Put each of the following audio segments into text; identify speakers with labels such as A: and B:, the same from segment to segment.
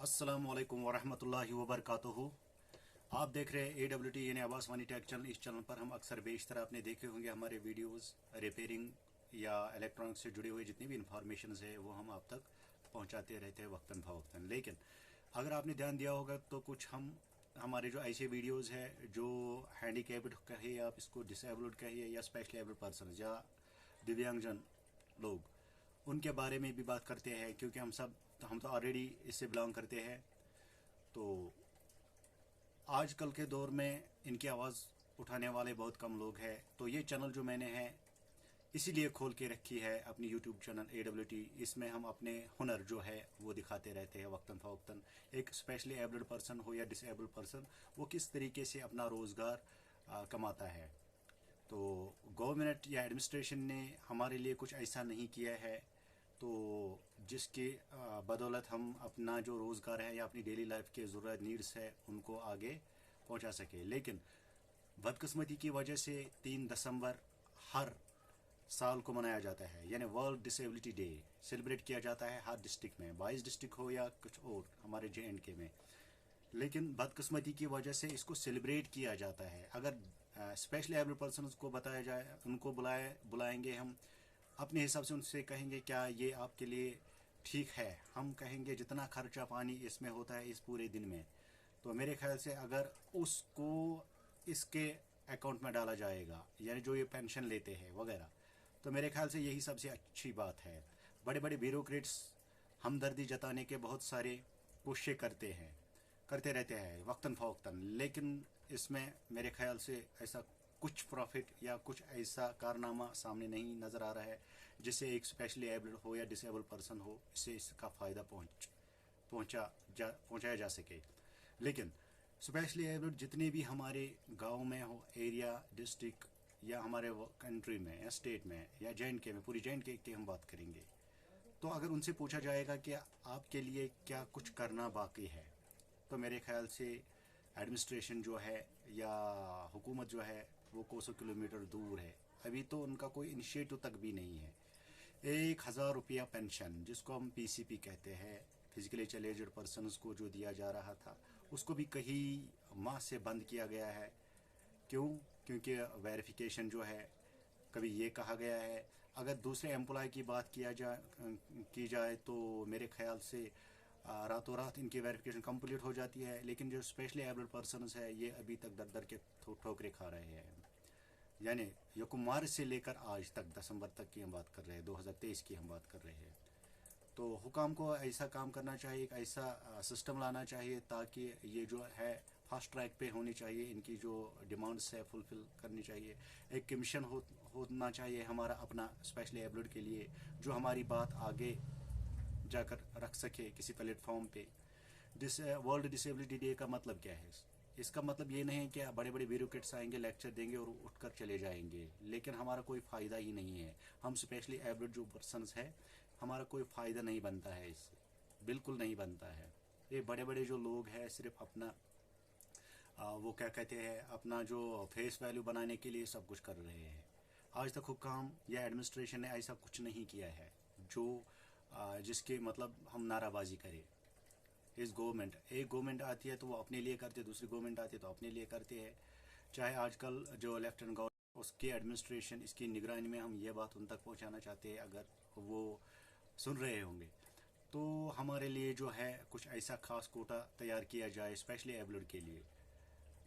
A: अस्सलाम वालेकुम वरहमतुल्लाहि वबरकातुहू। आप देख रहे हैं AWT यानी आवास वानी टेक चैनल। इस चैनल पर हम अक्सर बेशतर आपने देखे होंगे हमारे वीडियोस रिपेयरिंग या इलेक्ट्रॉनिक्स से जुड़े हुए जितनी भी इंफॉर्मेशन है वो हम आप तक पहुंचाते रहते हैं वक्तन फ़वक्तन। लेकिन अगर आपने ध्यान दिया होगा तो कुछ हमारे जो ऐसे वीडियोस है जो हैंडीकैप्ड कहिए, आप इसको डिसेबल्ड कहिए या स्पेशली एबल्ड पर्सन या दिव्यांगजन लोग, उनके बारे में भी बात करते हैं, क्योंकि हम तो ऑलरेडी इससे बिलोंग करते हैं। तो आजकल के दौर में इनकी आवाज़ उठाने वाले बहुत कम लोग हैं। तो ये चैनल जो मैंने है इसीलिए खोल के रखी है अपनी यूट्यूब चैनल AWT। इसमें हम अपने हुनर जो है वो दिखाते रहते हैं वक्तन फ़वक्तन। एक स्पेशली एबल्ड पर्सन हो या डिसेबल्ड पर्सन, वो किस तरीके से अपना रोज़गार कमाता है। तो गवर्नमेंट या एडमिनिस्ट्रेशन ने हमारे लिए कुछ ऐसा नहीं किया है, तो जिसकी बदौलत हम अपना जो रोज़गार है या अपनी डेली लाइफ के ज़रूरत नीड्स है उनको आगे पहुंचा सके। लेकिन बदकिस्मती की वजह से 3 दिसंबर हर साल को मनाया जाता है, यानी वर्ल्ड डिसेबिलिटी डे सेलिब्रेट किया जाता है हर डिस्ट्रिक्ट में, 22 डिस्ट्रिक्ट हो या कुछ और हमारे JNK में। लेकिन बदकिस्मती की वजह से इसको सेलिब्रेट किया जाता है। अगर स्पेशली एबल्ड पर्सन को बताया जाए, उनको बुलाएंगे हम, अपने हिसाब से उनसे कहेंगे क्या ये आपके लिए ठीक है। हम कहेंगे जितना खर्चा पानी इसमें होता है इस पूरे दिन में, तो मेरे ख्याल से अगर उसको इसके अकाउंट में डाला जाएगा, यानी जो ये पेंशन लेते हैं वगैरह, तो मेरे ख्याल से यही सबसे अच्छी बात है। बड़े बड़े ब्यूरोक्रेट्स हमदर्दी जताने के बहुत सारे कोशिशें करते रहते हैं वक्तन फ़वक्तन, लेकिन इसमें मेरे ख्याल से ऐसा कुछ प्रॉफिट या कुछ ऐसा कारनामा सामने नहीं नज़र आ रहा है जिससे एक स्पेशली एबल्ड हो या डिसेबल्ड पर्सन हो इससे इसका फ़ायदा पहुंचाया जा सके। लेकिन स्पेशली एबल्ड जितने भी हमारे गांव में हो, एरिया, डिस्ट्रिक्ट या हमारे कंट्री में या स्टेट में या JNK में, पूरी JNK की हम बात करेंगे, तो अगर उनसे पूछा जाएगा कि आपके लिए क्या कुछ करना बाकी है, तो मेरे ख्याल से एडमिनिस्ट्रेशन जो है या हुकूमत जो है वो कोसों किलोमीटर दूर है। अभी तो उनका कोई इनिशिएटिव तक भी नहीं है। 1000 रुपया पेंशन, जिसको हम PCP कहते हैं, फिजिकली चैलेंज्ड पर्सनस को जो दिया जा रहा था, उसको भी कहीं माह से बंद किया गया है। क्यों? क्योंकि वेरिफिकेशन जो है, कभी ये कहा गया है अगर दूसरे एम्प्लॉय की बात की जाए तो मेरे ख्याल से रातों रात इनकी वेरिफिकेशन कंप्लीट हो जाती है। लेकिन जो स्पेशली एबल्ड पर्सनस है ये अभी तक दर दर के ठोकरे खा रहे हैं। यानी यकम मार्च से लेकर आज तक, दिसंबर तक की हम बात कर रहे हैं, 2023 की हम बात कर रहे हैं। तो हुकाम को ऐसा काम करना चाहिए, एक ऐसा सिस्टम लाना चाहिए ताकि ये जो है फास्ट ट्रैक पे होनी चाहिए, इनकी जो डिमांड्स है फुलफिल करनी चाहिए। एक कमीशन होना चाहिए हमारा अपना स्पेशली एबल्ड के लिए, जो हमारी बात आगे जाकर रख सके किसी प्लेटफॉर्म पे। वर्ल्ड डिसेबिलिटी डे का मतलब क्या है? इसका मतलब ये नहीं है कि बड़े बड़े ब्यूरोक्रेट्स आएंगे, लेक्चर देंगे और उठकर चले जाएंगे, लेकिन हमारा कोई फ़ायदा ही नहीं है। हम स्पेशली एबल्ड जो पर्सनस है, हमारा कोई फ़ायदा नहीं बनता है इससे, बिल्कुल नहीं बनता है। ये बड़े बड़े जो लोग हैं सिर्फ अपना वो क्या कहते हैं, अपना जो फेस वैल्यू बनाने के लिए सब कुछ कर रहे हैं। आज तक हुकाम या एडमिनिस्ट्रेशन ने ऐसा कुछ नहीं किया है जो जिसके मतलब हम नाराबाजी करें। एक गवर्नमेंट आती है तो वो अपने लिए करते है, दूसरी गवर्नमेंट आती है तो अपने लिए करते हैं। चाहे आजकल जो लेफ्टिनेंट गवर्नमेंट, उसकी एडमिनिस्ट्रेशन, इसकी निगरानी में हम ये बात उन तक पहुंचाना चाहते हैं, अगर वो सुन रहे होंगे तो हमारे लिए जो है कुछ ऐसा खास कोटा तैयार किया जाए स्पेशली एबल्ड के लिए,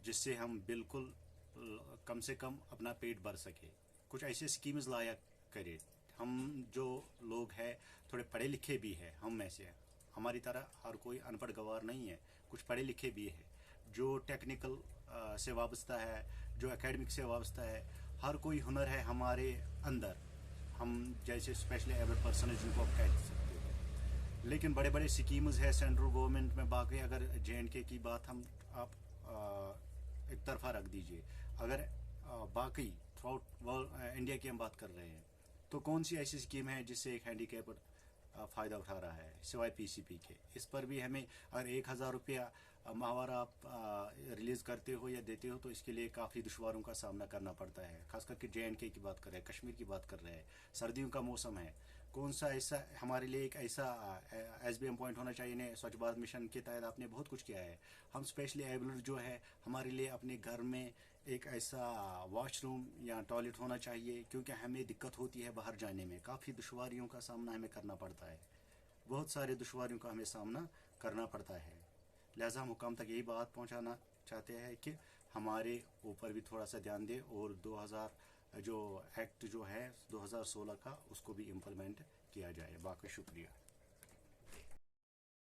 A: जिससे हम बिल्कुल कम से कम अपना पेट भर सके। कुछ ऐसे स्कीम्स लाया करें। हम जो लोग हैं थोड़े पढ़े लिखे भी हैं, हम में से, हमारी तरह हर कोई अनपढ़ गवार नहीं है, कुछ पढ़े लिखे भी है, जो टेक्निकल से वाबस्ता है, जो एकेडमिक से वाबस्ता है, हर कोई हुनर है हमारे अंदर, हम जैसे स्पेशली एबल्ड पर्सन है जिनको आप कह सकते हो। लेकिन बड़े बड़े स्कीम्स है सेंट्रल गवर्नमेंट में, बाकी अगर JNK की बात हम आप एक तरफा रख दीजिए, अगर बाकी थ्रू इंडिया की हम बात कर रहे हैं, तो कौन सी ऐसी स्कीम है जिससे एक हैंडीकैप्ड फ़ायदा उठा रहा है सिवाय PCP के? इस पर भी हमें अगर 1000 रुपया माहवार आप रिलीज़ करते हो या देते हो तो इसके लिए काफ़ी दुश्वारों का सामना करना पड़ता है। खास करके JNK की बात कर रहे हैं, कश्मीर की बात कर रहे हैं, सर्दियों का मौसम है, कौन सा ऐसा हमारे लिए एक ऐसा SBM पॉइंट होना चाहिए ने स्वच्छ भारत मिशन के तहत आपने बहुत कुछ किया है. हम स्पेशली एबल्ड जो है हमारे लिए अपने घर में एक ऐसा वॉशरूम या टॉयलेट होना चाहिए, क्योंकि हमें दिक्कत होती है बाहर जाने में, काफ़ी दुश्वारियों का सामना हमें करना पड़ता है, बहुत सारे दुश्वारियों का हमें सामना करना पड़ता है. लिहाजा हम हुकाम तक यही बात पहुंचाना चाहते हैं कि हमारे ऊपर भी थोड़ा सा ध्यान दें और 2000 जो एक्ट जो है 2016 का उसको भी इम्प्लीमेंट किया जाए. बाकी शुक्रिया.